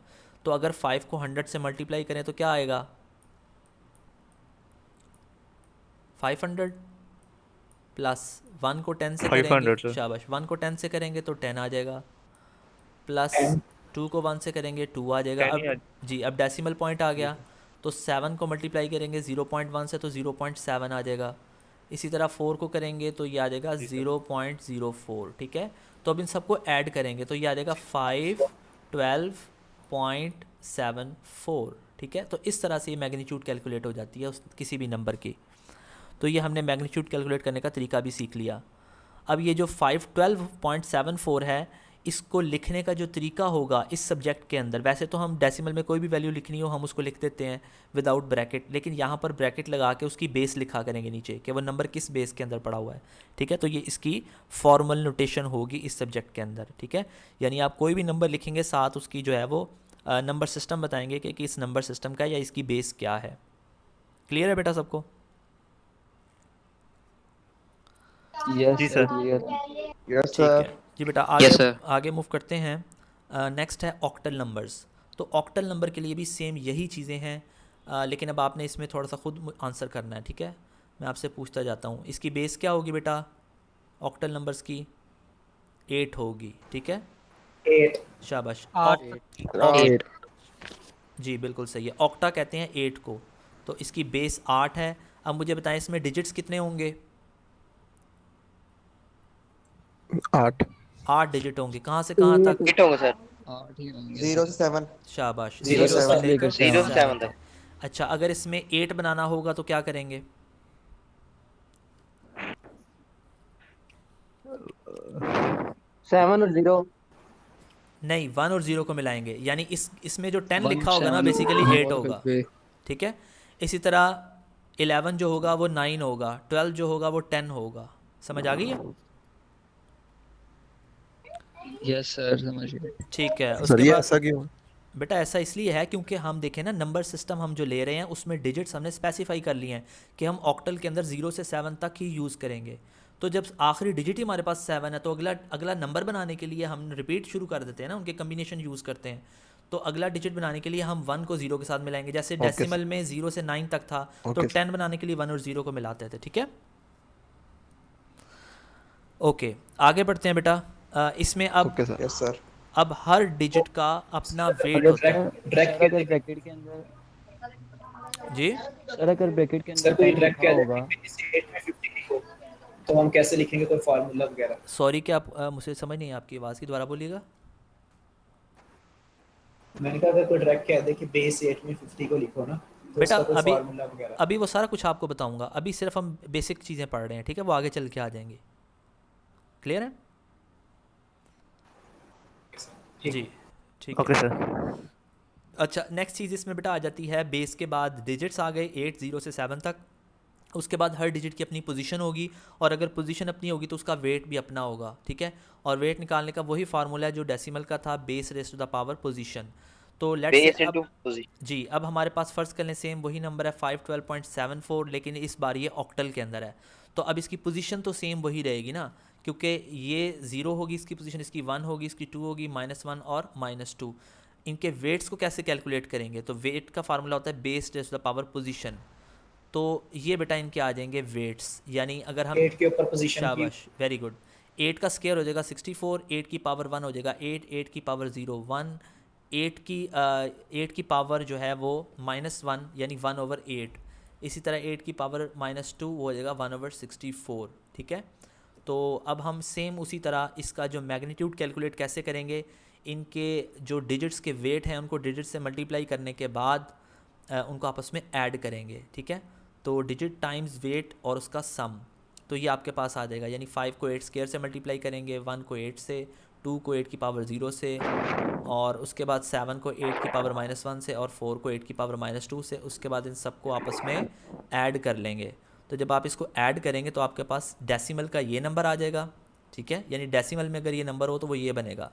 तो अगर 5 को 100 से मल्टीप्लाई करें तो क्या आएगा, 500 प्लस 1 को 10 से 500 करेंगे, सर। शाबाश, 1 को 10 से करेंगे तो 10 आ जाएगा, प्लस 2 को 1 से करेंगे 2 आ जाएगा। 10 ही अब जी अब डेसिमल पॉइंट आ गया, तो 7 को मल्टीप्लाई करेंगे 0.1 से तो 0.7 आ जाएगा। इसी तरह 4 को करेंगे तो ये आ जाएगा 0.04, ठीक है। तो अब इन सबको ऐड करेंगे तो ये आ जाएगा 512.74, ठीक है। तो इस तरह से ये मैग्नीट्यूड कैलकुलेट हो जाती है उस किसी भी नंबर की। तो ये हमने मैग्नीट्यूड कैलकुलेट करने का तरीका भी सीख लिया। अब ये जो 512.74 है, इसको लिखने का जो तरीका होगा इस सब्जेक्ट के अंदर, वैसे तो हम डेसिमल में कोई भी वैल्यू लिखनी हो हम उसको लिख देते हैं विदाउट ब्रैकेट, लेकिन यहाँ पर ब्रैकेट लगा के उसकी बेस लिखा करेंगे नीचे कि वो नंबर किस बेस के अंदर पड़ा हुआ है, ठीक है। तो ये इसकी फॉर्मल नोटेशन होगी इस सब्जेक्ट के अंदर, ठीक है। यानी आप कोई भी नंबर लिखेंगे साथ उसकी जो है वो नंबर सिस्टम बताएंगे कि इस नंबर सिस्टम का या इसकी बेस क्या है। क्लियर है बेटा सबको? यस जी सर, सर। क्लियर। यस ठीक सर। है जी बेटा, Yes, आगे sir. आगे मूव करते हैं। नेक्स्ट है ऑक्टल नंबर्स। तो ऑक्टल नंबर के लिए भी सेम यही चीज़ें हैं, लेकिन अब आपने इसमें थोड़ा सा खुद आंसर करना है, ठीक है। मैं आपसे पूछता जाता हूँ, इसकी बेस क्या होगी बेटा ऑक्टल नंबर्स की? 8 होगी, ठीक है। 8 शाबाश। 8 8 जी बिल्कुल सही है, ऑक्टा कहते हैं 8 को। तो इसकी बेस 8 है। अब मुझे बताएं इसमें डिजिट्स कितने होंगे? 8 8 डिजिट होंगे, कहाँ से कहाँ तक? 8 होंगे सर, 8 ही होंगे 0 सर। से 7। शाबाश, 0 0 से से 7 लेकर 0 से 7 तक। तक। अच्छा अगर इसमें 8 बनाना होगा तो क्या करेंगे? 7 और 0 नहीं, 1 और 0 को मिलाएंगे, यानी इसमें जो 10 1 लिखा होगा ना 7 बेसिकली 8 और होगा, फिर ठीक है। इसी तरह 11 जो होगा वो 9 होगा, 12 जो होगा वो 10 होगा। समझ आ गई है? यस सर, समझ गए। ठीक है। सर उसके ये बाद ऐसा क्यों है? बेटा ऐसा इसलिए है क्योंकि हम देखें ना नंबर सिस्टम हम जो ले रहे हैं उसमें डिजिट्स हमने स्पेसिफाई कर लिए हैं कि हम ऑक्टल के अंदर 0 से 7 तक ही यूज़ करेंगे। तो जब आखिरी डिजिट ही हमारे पास 7 है तो अगला नंबर बनाने के लिए हम रिपीट शुरू कर देते हैं ना, उनके कम्बिनेशन यूज़ करते हैं। तो अगला डिजिट बनाने के लिए हम 1 को 0 के साथ मिलाएंगे, जैसे Okay, डेसिमल में 0 से 9 तक था तो Okay, 10 बनाने के लिए 1 और 0 को मिलाते थे, ठीक है। ओके आगे बढ़ते हैं बेटा। इसमें अब ओके सर। Yes sir. अब हर डिजिट का अपना वेट अगर होता है। ड्रैग सर अगर ब्रैकेट के अंदर जी सर अगर ब्रैकेट के सर अंदर कोई 10 ड्रैग लिखा कह होगा दें इस 8 में 50 लिखो, तो हम कैसे लिखेंगे, कोई फार्मूला वगैरह? सॉरी क्या आप मुझे समझ नहीं है आपकी आवाज़ की, दोबारा बोलिएगा। मैंने कहा अगर कोई ड्रैग कह दे कि बेस 8 में 50 को लिखो ना, तो बेटा उसका कोई अभी फार्मूला वगैरह? अभी वो सारा कुछ आपको बताऊंगा, अभी सिर्फ हम बेसिक चीज़ें पढ़ रहे हैं, ठीक है। वो आगे चल के आ जाएंगे। क्लियर है? ठीक जी है। ठीक ओके है। सर। अच्छा, नेक्स्ट चीज़ इसमें बेटा आ जाती है, बेस के बाद डिजिट्स आ गए 8 0 से 7 तक। उसके बाद हर डिजिट की अपनी पोजीशन होगी, और अगर पोजीशन अपनी होगी तो उसका वेट भी अपना होगा, ठीक है। और वेट निकालने का वही फार्मूला है जो डेसिमल का था, base raise to the power position. तो लेट्स से बेस इनटू अब पोजीशन। जी, अब हमारे पास फ़र्ज़ कर लें सेम वही नंबर है 512.74, लेकिन इस बार ये ऑक्टल के अंदर है। तो अब इसकी पोजीशन तो सेम वही रहेगी ना, क्योंकि ये 0 होगी इसकी पोजीशन, इसकी 1 होगी, इसकी 2 होगी, -1 और -2। इनके वेट्स को कैसे कैलकुलेट करेंगे? तो वेट का फार्मूला होता है base raise to the power position. तो ये बेटा इनके आ जाएंगे वेट्स, यानी अगर हम 8 के ऊपर पोजीशन की शाबाश, वेरी गुड। 8 का स्क्वायर हो जाएगा 64, 8 की पावर 1 हो जाएगा 8, 8 की पावर 0 1, 8 की पावर जो है वो -1 यानी 1/8। इसी तरह 8 की पावर -2 हो जाएगा 1/64, ठीक है। तो अब हम सेम उसी तरह इसका जो मैग्नीट्यूड कैलकुलेट कैसे करेंगे, इनके जो डिजिट्स के वेट हैं उनको डिजिट से मल्टीप्लाई करने के बाद उनको आपस में ऐड करेंगे, ठीक है। तो डिजिट टाइम्स वेट और उसका सम, तो ये आपके पास आ जाएगा, यानी 5 को 8 स्क्वायर से मल्टीप्लाई करेंगे, 1 को 8 से, 2 को 8 की पावर 0 से, और उसके बाद 7 को 8 की पावर -1 से, और 4 को 8 की पावर -2 से। उसके बाद इन सबको आपस में ऐड कर लेंगे। तो जब आप इसको ऐड करेंगे तो आपके पास डेसिमल का ये नंबर आ जाएगा, ठीक है। यानी डेसिमल में अगर ये नंबर हो तो वो ये बनेगा,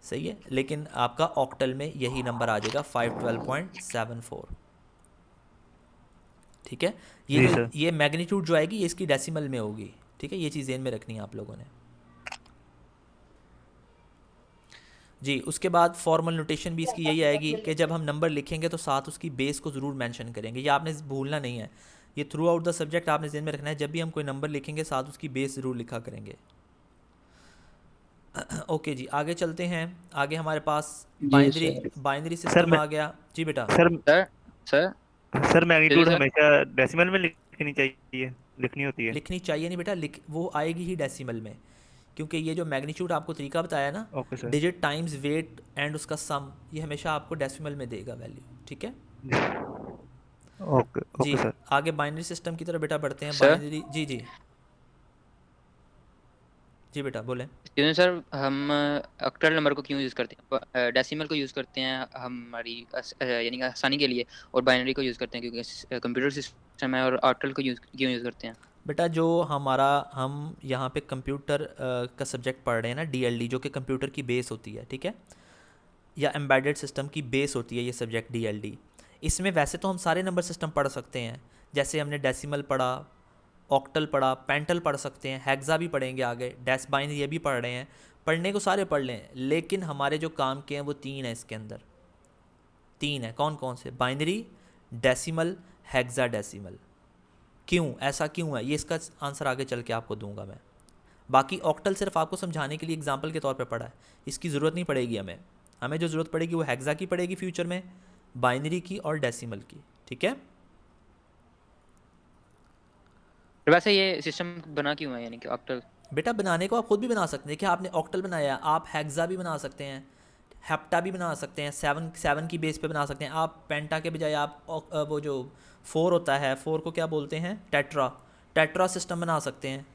सही है। लेकिन आपका ऑक्टल में यही नंबर आ जाएगा 512.74, ठीक है। ये जी जो सर। ये मैग्नीट्यूड जो आएगी ये इसकी डेसिमल में होगी, ठीक है। ये चीज़ ध्यान में रखनी है आप लोगों ने जी। उसके बाद फॉर्मल नोटेशन भी इसकी यही आएगी कि जब हम नंबर लिखेंगे तो साथ उसकी बेस को ज़रूर मेंशन करेंगे, ये आपने भूलना नहीं है। ये थ्रू आउट द सब्जेक्ट आपने ध्यान में रखना है, जब भी हम कोई नंबर लिखेंगे साथ उसकी बेस ज़रूर लिखा करेंगे। ओके जी, आगे चलते हैं। आगे हमारे पास बाइनरी सर सिस्टम मैं आ गया जी बेटा। Sir sir sir sir magnitude sir हमेशा डेसिमल में लिखनी चाहिए, लिखनी होती है? लिखनी चाहिए नहीं बेटा, वो आएगी ही डेसिमल में, क्योंकि ये जो मैग्नीट्यूड आपको तरीका बताया ना, okay sir. Digit times weight and उसका सम, ये हमेशा आपको डेसिमल में देगा वैल्यू, ठीक है ओके जी। Okay sir. आगे बाइनरी सिस्टम की तरफ बेटा बढ़ते हैं। सर बाइनरी जी जी जी बेटा बोलें। क्यों सर, हम ऑक्टल नंबर को क्यों यूज़ करते हैं? डेसिमल को यूज़ करते हैं हमारी यानी कि आसानी के लिए, और बाइनरी को यूज़ करते हैं क्योंकि कंप्यूटर सिस्टम है, और ऑक्टल को क्यों यूज़ करते हैं? बेटा जो हम यहाँ पे कंप्यूटर का सब्जेक्ट पढ़ रहे हैं ना, डीएलडी, जो कि कंप्यूटर की बेस होती है, ठीक है, या एम्बेडेड सिस्टम की बेस होती है ये सब्जेक्ट डीएलडी। इसमें वैसे तो हम सारे नंबर सिस्टम पढ़ सकते हैं, जैसे हमने डेसिमल पढ़ा, ऑक्टल पढ़ा, पेंटल पढ़ सकते हैं, हेक्सा भी पढ़ेंगे आगे, डेस बाइनरी ये भी पढ़ रहे हैं, पढ़ने को सारे पढ़ लें। लेकिन हमारे जो काम के हैं वो 3 है इसके अंदर, 3 है। कौन कौन से? Binary, decimal, hexa decimal. क्यों ऐसा क्यों है, ये इसका आंसर आगे चल के आपको दूंगा मैं। बाकी ऑक्टल सिर्फ आपको समझाने के लिए एग्जाम्पल के तौर पे पढ़ा है, इसकी ज़रूरत नहीं पड़ेगी हमें जो ज़रूरत पड़ेगी वो हेक्सा की पड़ेगी फ्यूचर में, बाइनरी की और डेसिमल की, ठीक है। तो वैसे ये सिस्टम बना क्यों है, यानी कि ऑक्टल? बेटा बनाने को आप खुद भी बना सकते हैं, कि आपने ऑक्टल बनाया, आप हेक्सा भी बना सकते हैं, हेप्टा भी बना सकते हैं, 7 की बेस पे बना सकते हैं आप। पेंटा के बजाय आप वो जो 4 होता है, 4 को क्या बोलते हैं, टेट्रा सिस्टम बना सकते हैं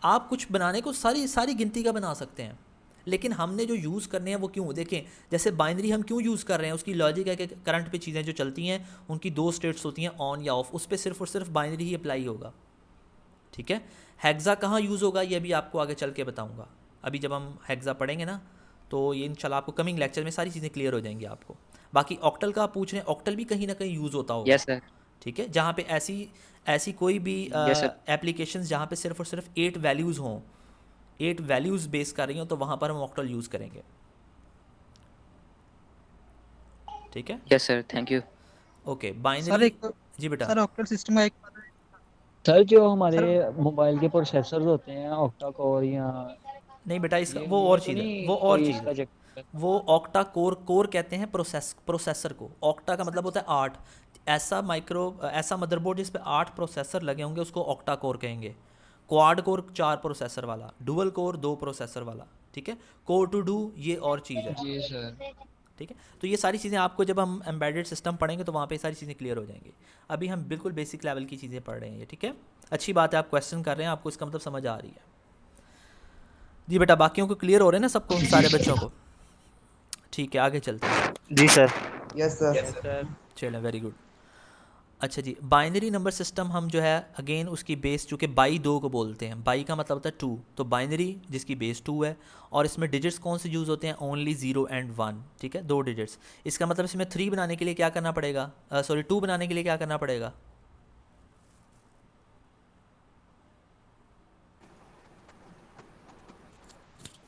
आप। कुछ बनाने को सारी गिनती का बना सकते हैं, लेकिन हमने जो यूज़ करने हैं वो क्यों, देखें जैसे बाइनरी हम क्यों यूज़ कर रहे हैं, उसकी लॉजिक है कि करंट पे चीज़ें जो चलती हैं उनकी 2 स्टेट्स होती हैं, ऑन या ऑफ, उस पर सिर्फ और सिर्फ बाइनरी ही अप्लाई होगा, ठीक है। हेक्सा कहाँ यूज़ होगा ये भी आपको आगे चल के बताऊँगा। अभी जब हम हेक्सा पढ़ेंगे ना तो ये इंशाल्लाह आपको कमिंग लेक्चर में सारी चीज़ें क्लियर हो जाएंगी आपको। बाकी ऑक्टल का आप पूछ रहे हैं, ऑक्टल भी कहीं ना कहीं यूज़ होता होगा, यस सर। ठीक है, जहाँ पे ऐसी कोई भी यस सर। एप्लीकेशंस जहाँ पे सिर्फ और सिर्फ 8 वैल्यूज़ हों, 8 वैल्यूज़ बेस कर रही हो, तो वहाँ पर हम ऑक्टल यूज़ करेंगे, ठीक है। Yes sir, thank you. Okay sir binary एक जी बेटा। सर ऑक्टल सिस्टम का एक सर जो हमारे सर मोबाइल के प्रोसेसर होते हैं ऑक्टा कोर या नहीं बेटा, इसका ये वो ये और तो चीज़ है, नहीं वो और कोई चीज़ इसका है। चक्कर? वो ऑक्टा कोर कहते हैं प्रोसेसर को। ऑक्टा का मतलब होता है 8। ऐसा मदरबोर्ड जिस पे 8 प्रोसेसर लगे होंगे उसको ऑक्टा कोर कहेंगे। क्वाड कोर 4 प्रोसेसर वाला, डुअल कोर 2 प्रोसेसर वाला, ठीक है। कोर टू डू ये और चीज़ है, जी सर। ठीक है। तो ये सारी चीज़ें आपको जब हम एम्बेडेड सिस्टम पढ़ेंगे तो वहाँ पे सारी चीज़ें क्लियर हो जाएंगी। अभी हम बिल्कुल बेसिक लेवल की चीज़ें पढ़ रहे हैं ये, ठीक है। अच्छी बात है आप क्वेश्चन कर रहे हैं, आपको इसका मतलब समझ आ रही है जी बेटा। बाकियों को क्लियर हो रहे हैं ना सबको, सारे बच्चों को, ठीक है, आगे चलते हैं। जी sir. Yes sir. Yes sir. चलो, वेरी गुड। अच्छा जी, बाइनरी नंबर सिस्टम हम जो है अगेन उसकी बेस चूँकि बाई 2 को बोलते हैं, बाई का मतलब होता है 2, तो बाइनरी जिसकी बेस 2 है, और इसमें डिजिट्स कौन से यूज़ होते हैं? ओनली 0 एंड 1, ठीक है, 2 डिजिट्स। इसका मतलब इसमें 3 बनाने के लिए क्या करना पड़ेगा, सॉरी 2 बनाने के लिए क्या करना पड़ेगा?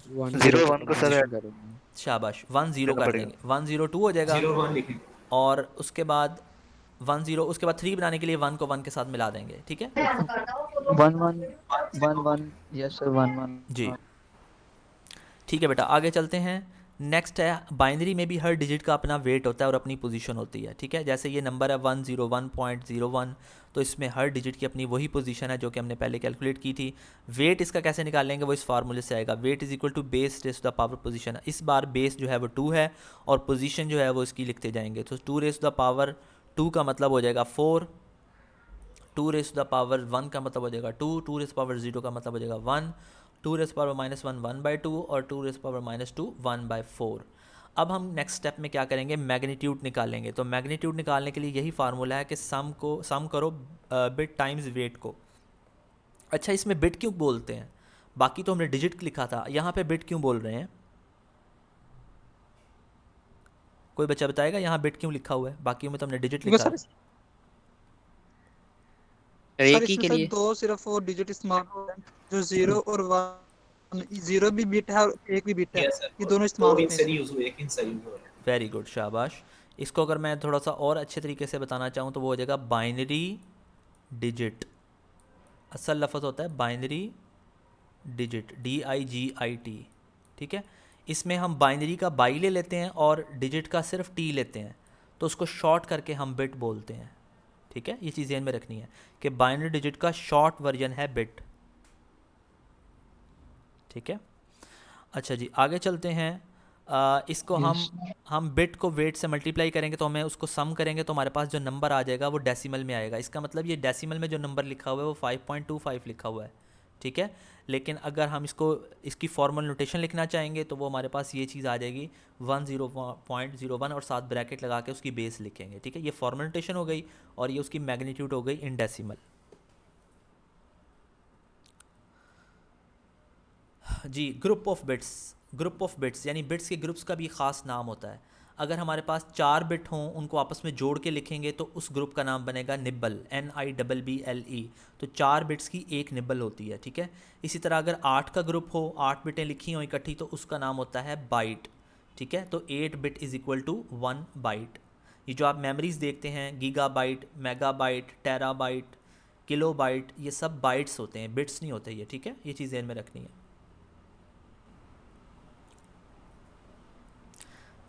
वन 0 1 को सर कॉम्बिनेशन करेंगे। शाबाश, 1 0 देना कर पड़ेगा। देंगे, 1 0 2 हो जाएगा, 0 1 लिखें। और उसके बाद 1 0, उसके बाद 3 बनाने के लिए 1 को 1 के साथ मिला देंगे, ठीक है 1 1 1 1, यस सर 1 जी। 1। ठीक है बेटा, आगे चलते हैं। नेक्स्ट है, बाइनरी में भी हर डिजिट का अपना वेट होता है और अपनी पोजीशन होती है, ठीक है। जैसे ये नंबर है 101.01, तो इसमें हर डिजिट की अपनी वही पोजीशन है जो कि हमने पहले कैलकुलेट की थी। वेट इसका कैसे निकाल लेंगे, वो इस फार्मूले से आएगा, weight is equal to base raise to the power position. इस बार बेस जो है वो 2 है और पोजीशन जो है वो इसकी लिखते जाएंगे, तो 2 रेस टू द पावर 2 का मतलब हो जाएगा 4, 2 रेस टू द पावर 1 का मतलब हो जाएगा 2, 2 रेस पावर 0 का मतलब हो जाएगा 1, 2 रेस पावर -1 1/2, और 2 रेस पावर -2 1/4। अब हम नेक्स्ट स्टेप में क्या करेंगे, मैग्नीट्यूड निकालेंगे। तो मैग्नीट्यूड निकालने के लिए यही फार्मूला है कि सम करो बिट टाइम्स वेट को। अच्छा, इसमें बिट क्यों बोलते हैं? बाकी तो हमने डिजिट लिखा था, यहाँ पे बिट क्यों बोल रहे हैं? कोई बच्चा बताएगा यहाँ बिट क्यों लिखा हुआ है? बाकी में तो हमने डिजिट क्योंकि लिखा सर है। एक ही इसमें के सर लिए। 2 सिर्फ वो डिजिट इस्तेमाल हो रहे हैं, जो 0 और 1, 0 भी बिट है और 1 भी बिट है, यस सर। ये दोनों 2 इस्तेमाल होते हिंस हैं से इसमें। नहीं यूज हुए, 1 हिंस से यूज हो रहा है। वेरी गुड, शाबाश। इसको अगर मैं थोड़ा सा और अच्छे तरीके से बताना चाहूँ तो वो हो जाएगा बाइनरी डिजिट। असल लफ्ज़ होता है बाइनरी डिजिट, DIGIT, ठीक है। इसमें हम बाइनरी का बाई ले लेते हैं और डिजिट का सिर्फ टी लेते हैं, तो उसको शॉर्ट करके हम बिट बोलते हैं, ठीक है। ये चीज़ ध्यान में रखनी है कि बाइनरी डिजिट का शॉर्ट वर्जन है बिट, ठीक है। अच्छा जी, आगे चलते हैं। इसको हम बिट को वेट से मल्टीप्लाई करेंगे तो हमें उसको सम करेंगे तो हमारे पास जो नंबर आ जाएगा वो डेसिमल में आएगा। इसका मतलब ये डेसिमल में जो नंबर लिखा हुआ है वो 5.25 लिखा हुआ है, ठीक है। लेकिन अगर हम इसकी फॉर्मल नोटेशन लिखना चाहेंगे तो वो हमारे पास ये चीज़ आ जाएगी 10.01 और साथ ब्रैकेट लगा के उसकी बेस लिखेंगे, ठीक है। ये फॉर्मल नोटेशन हो गई और ये उसकी मैग्नीट्यूड हो गई इन डेसिमल। जी, ग्रुप ऑफ बिट्स यानी बिट्स के ग्रुप्स का भी ख़ास नाम होता है। अगर हमारे पास 4 बिट हों, उनको आपस में जोड़ के लिखेंगे तो उस ग्रुप का नाम बनेगा निब्बल, NIBBLE। तो 4 बिट्स की एक निब्बल होती है, ठीक है। इसी तरह अगर 8 का ग्रुप हो, 8 बिटें लिखी हों इकट्ठी, तो उसका नाम होता है बाइट, ठीक है। तो 8 bit is equal to 1 byte. ये जो आप मेमोरीज़ देखते हैं, gigabyte, megabyte, terabyte, kilobyte, ये सब बाइट्स होते हैं, बिट्स नहीं होते ये, ठीक है। ये चीज़ ध्यान में रखनी है।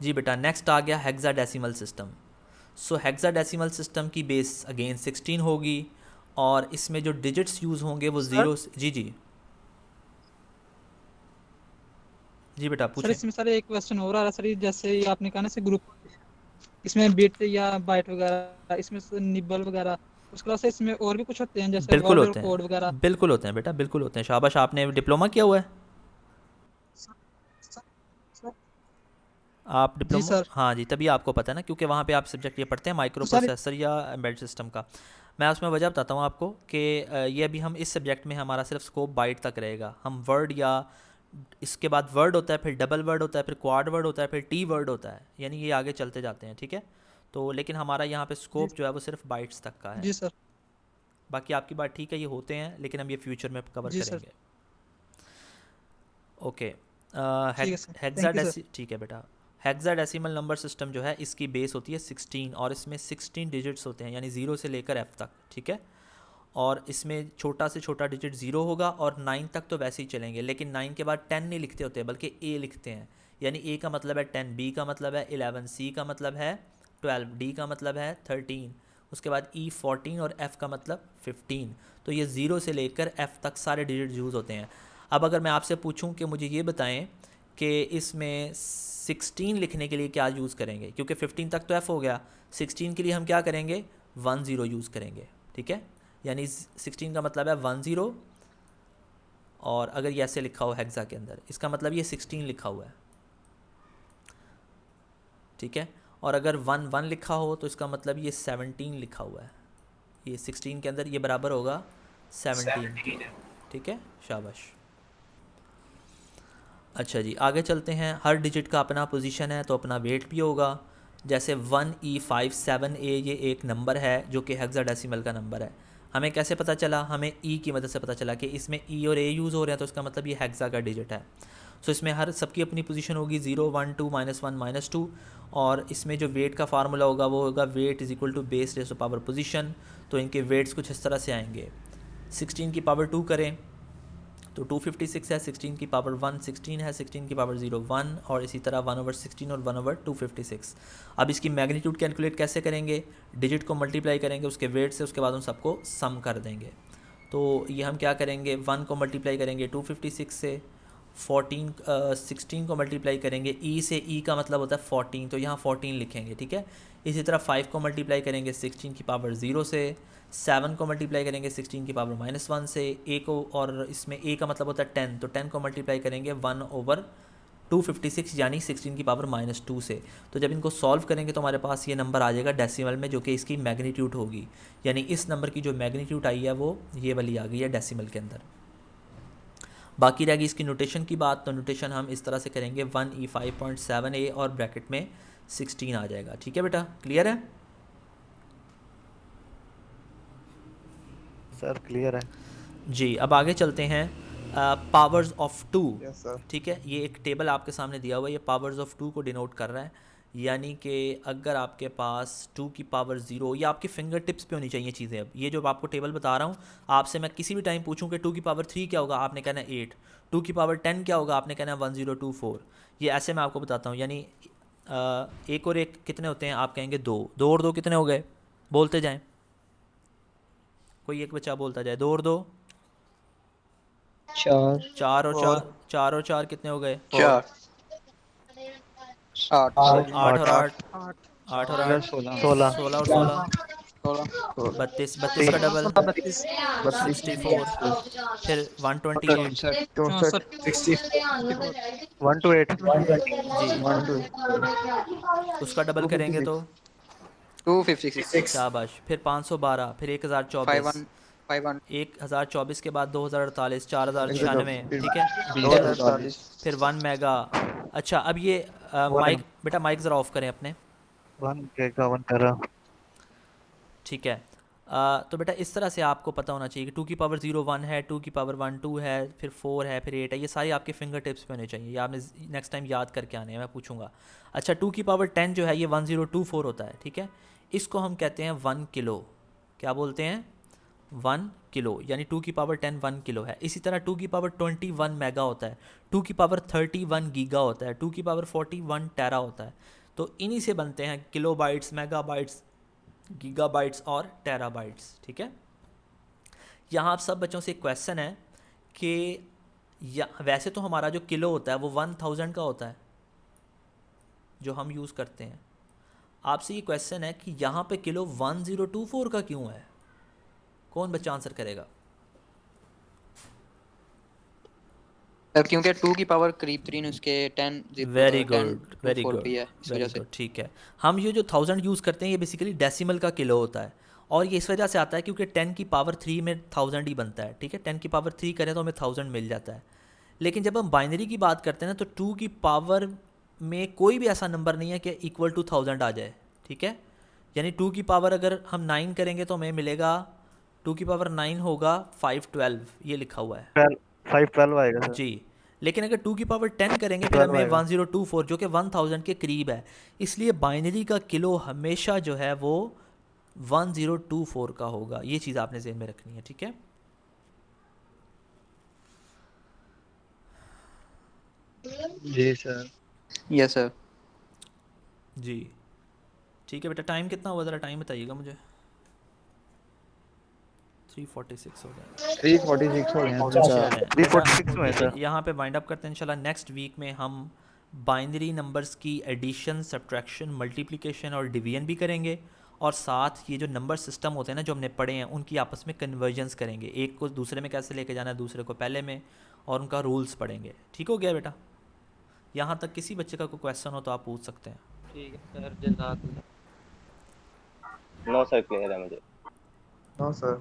जी बेटा, नेक्स्ट आ गया हेक्साडेसिमल सिस्टम। सो हेक्साडेसिमल सिस्टम की बेस अगेन 16 होगी और इसमें जो डिजिट्स यूज़ होंगे वो सर? ज़ीरो। जी जी जी बेटा, सर पूछें। इसमें सर एक क्वेश्चन हो रहा है सर, ये जैसे ये आपने कहा ना से ग्रुप, इसमें बिट या बाइट वगैरह, इसमें से निब्बल वगैरह, उसके अलावा से इसमें और भी कुछ होते हैं जैसे बिल्कुल वर्ड और होते कोड हैं, वगैरह? बिल्कुल होते हैं बेटा, बिल्कुल होते हैं। शाबाश, आपने डिप्लोमा किया हुआ है? सर, सर, सर, आप जी डिप्लोमा, सर। हाँ जी, तभी आपको पता है ना, क्योंकि वहाँ पे आप सब्जेक्ट ये पढ़ते हैं माइक्रो तो सर प्रोसेसर या एम्बेडेड सिस्टम का। मैं उसमें वजह बताता हूँ आपको कि ये अभी हम इस सब्जेक्ट में हमारा सिर्फ स्कोप बाइट तक रहेगा। हम वर्ड या इसके बाद वर्ड होता है, फिर डबल वर्ड होता है, फिर क्वाड वर्ड होता है, फिर टी वर्ड होता है, यानी ये आगे चलते जाते हैं, ठीक है। तो लेकिन हमारा यहाँ पे जी स्कोप जो है वो सिर्फ बाइट्स तक का है। जी सर। बाकी आपकी बात ठीक है, ये होते हैं, लेकिन हम ये फ्यूचर में कवर जी सर। करेंगे। ओके, ठीक है सर, थैंक यू सर। ठीक है बेटा। हेक्साडेसिमल नंबर सिस्टम जो है इसकी बेस होती है 16 और इसमें 16 डिजिट्स होते हैं, यानी 0 से लेकर F तक, ठीक है। और इसमें छोटा से छोटा डिजिट 0 होगा और 9 तक तो वैसे ही चलेंगे, लेकिन 9 के बाद 10 नहीं लिखते होते बल्कि A लिखते हैं। यानी A का मतलब है 10, B का मतलब है 11, C का मतलब है 12, D का मतलब है 13, उसके बाद E 14 और F का मतलब 15। तो ये 0 से लेकर F तक सारे डिजिट यूज़ होते हैं। अब अगर मैं आपसे पूछूं कि मुझे ये बताएं कि इसमें 16 लिखने के लिए क्या यूज़ करेंगे, क्योंकि 15 तक तो F हो गया, 16 के लिए हम क्या करेंगे, 10 यूज़ करेंगे, ठीक है। यानी 16 का मतलब है 10, और अगर ये ऐसे लिखा हो हेक्सा के अंदर, इसका मतलब ये 16 लिखा हुआ है। ठीक है। और अगर 1 1 लिखा हो तो इसका मतलब ये 17 लिखा हुआ है, ये 16 के अंदर ये बराबर होगा 17 के। ठीक है, शाबाश। अच्छा जी, आगे चलते हैं। हर डिजिट का अपना पोजीशन है तो अपना वेट भी होगा। जैसे 1E57A ये एक नंबर है जो कि हेक्साडेसिमल का नंबर है। हमें कैसे पता चला? हमें ई की मदद से पता चला कि इसमें ई और ए यूज़ हो रहे हैं, तो इसका मतलब ये हेक्सा का डिजिट है। सो इसमें हर सबकी अपनी पोजीशन होगी 0 1 2 -1 -2, और इसमें जो वेट का फार्मूला होगा वो होगा weight is equal to base raise to power position. तो इनके वेट्स कुछ इस तरह से आएंगे। 16 की पावर 2 करें तो 256 है, 16 की पावर 1 16 है, 16 की पावर 0 1, और इसी तरह 1/16 और 1/256। अब इसकी मैग्नीट्यूड कैलकुलेट कैसे करेंगे? डिजिट को मल्टीप्लाई करेंगे उसके वेट से, उसके बाद उन सबको सम कर देंगे। तो ये हम क्या करेंगे, 1 को मल्टीप्लाई करेंगे 256 से, 16 को मल्टीप्लाई करेंगे ई से, ई का मतलब होता है 14, तो यहाँ 14 लिखेंगे। ठीक है, इसी तरह 5 को मल्टीप्लाई करेंगे 16 की पावर 0 से, 7 को मल्टीप्लाई करेंगे 16 की पावर -1 से, ए को, और इसमें ए का मतलब होता है 10, तो 10 को मल्टीप्लाई करेंगे 1/256 यानी 16 की पावर -2 से। तो जब इनको सॉल्व करेंगे तो हमारे पास ये नंबर आ जाएगा डेसिमल में, जो कि इसकी मैग्नीट्यूड होगी। यानी इस नंबर की जो मैग्नीट्यूड आई है वो ये वाली आ गई है डेसिमल के अंदर। बाकी रहेगी इसकी नोटेशन की बात, तो नोटेशन हम इस तरह से करेंगे 1E5.7A और ब्रैकेट में 16 आ जाएगा। ठीक है बेटा, क्लियर है? सर क्लियर है जी। अब आगे चलते हैं पावर्स ऑफ 2। Yes sir. ठीक है, ये एक टेबल आपके सामने दिया हुआ है, ये पावर्स ऑफ 2 को डिनोट कर रहा है। यानी कि अगर आपके पास 2 की पावर 0, ये आपके फिंगर टिप्स पे होनी चाहिए चीज़ें। अब ये जो आपको टेबल बता रहा हूँ, आपसे मैं किसी भी टाइम पूछूं कि 2 की पावर 3 क्या होगा, आपने कहना है 8। 2 की पावर 10 क्या होगा, आपने कहना है 1024। ये ऐसे मैं आपको बताता हूँ। यानी एक और एक कितने होते हैं, आप कहेंगे 2। 2 और 2 कितने हो गए, बोलते जाएँ, कोई एक बच्चा बोलता जाए। 2 और 2 4 4, और 4 4 और 4 कितने हो गए? 4 8 8 और 8 8 8 और 8 16 16 16 और 16 32 32 का डबल 32 64, फिर 128 64 1 to 8 जी, 1 2 उसका डबल करेंगे तो 256 शाबाश, फिर 512, फिर 1024, 51 1024 के बाद 2048, 4096। ठीक है, 2048 फिर 1 मेगा। अच्छा, अब ये माइक बेटा, माइक ज़रा ऑफ करें अपने। 1 गीगा 1 टेरा। ठीक है, तो बेटा इस तरह से आपको पता होना चाहिए कि 2 की पावर 0 1 है, 2 की पावर 1 2 है, फिर 4 है, फिर 8 है। ये सारे आपके फिंगर टिप्स पे होने चाहिए, ये आपने नेक्स्ट टाइम याद करके आने हैं, मैं पूछूंगा। अच्छा, 2 की पावर 10 जो है ये 1024 होता है। ठीक है, इसको हम कहते हैं 1 किलो। क्या बोलते हैं? 1 किलो, यानी 2 की पावर 10 1 किलो है। इसी तरह 2 की पावर 21 मेगा होता है, 2 की पावर 31 गीगा होता है, 2 की पावर 41 टेरा होता है। तो इन्हीं से बनते हैं kilo bytes, mega bytes, gigabytes और टेराबाइट्स। ठीक है, यहाँ आप सब बच्चों से एक क्वेश्चन है कि वैसे तो हमारा जो किलो होता है वो 1000 का होता है जो हम यूज़ करते हैं। आपसे ये क्वेश्चन है कि यहाँ पे किलो 1024 का क्यों है? कौन बच्चा आंसर करेगा? क्योंकि 2 की पावर करीब 3 उसके 10 वेरी गुड, वेरी 4 गुड, पे है, इस वेरी वजह से। गुड। ठीक है, हम ये जो 1000 यूज़ करते हैं ये बेसिकली डेसिमल का किलो होता है, और ये इस वजह से आता है क्योंकि 10 की पावर 3 में 1000 ही बनता है। ठीक है, 10 की पावर 3 करें तो हमें 1000 मिल जाता है। लेकिन जब हम बाइनरी की बात करते हैं ना, तो 2 की पावर में कोई भी ऐसा नंबर नहीं है कि इक्वल टू 1000 आ जाए। ठीक है, यानी 2 की पावर अगर हम 9 करेंगे तो हमें मिलेगा 2 की पावर 9 होगा 512, ये लिखा हुआ है 512 आएगा सर। जी। लेकिन अगर 2 की पावर 10 करेंगे फिर 12 हमें आएगा। 1024 जो कि 1000 के करीब है। इसलिए बाइनरी का किलो हमेशा जो है वो 1024 का होगा। ये चीज़ आपने ज़हन में रखनी है। ठीक है, जी सर। Yes sir. जी ठीक है बेटा। टाइम कितना हुआ, ज़रा टाइम बताइएगा मुझे। 346 हो गया। 346 हो गए चलें, सर। 346 में है सर। यहाँ पे वाइंड अप करते हैं इंशाल्लाह। नेक्स्ट वीक में हम बाइनरी नंबर्स की एडिशन, सब्ट्रैक्शन, मल्टीप्लिकेशन और डिवीजन भी करेंगे, और साथ ये जो नंबर सिस्टम होते हैं ना जो हमने पढ़े हैं उनकी आपस में कन्वर्जन्स करेंगे, एक को दूसरे में कैसे लेके जाना है, दूसरे को पहले में, और उनका रूल्स पढ़ेंगे। ठीक हो गया बेटा? यहाँ तक किसी बच्चे का कोई क्वेश्चन हो तो आप पूछ सकते हैं। ठीक है सर, जज़ाकल्लाह। नो सर, क्लियर है मुझे। No sir.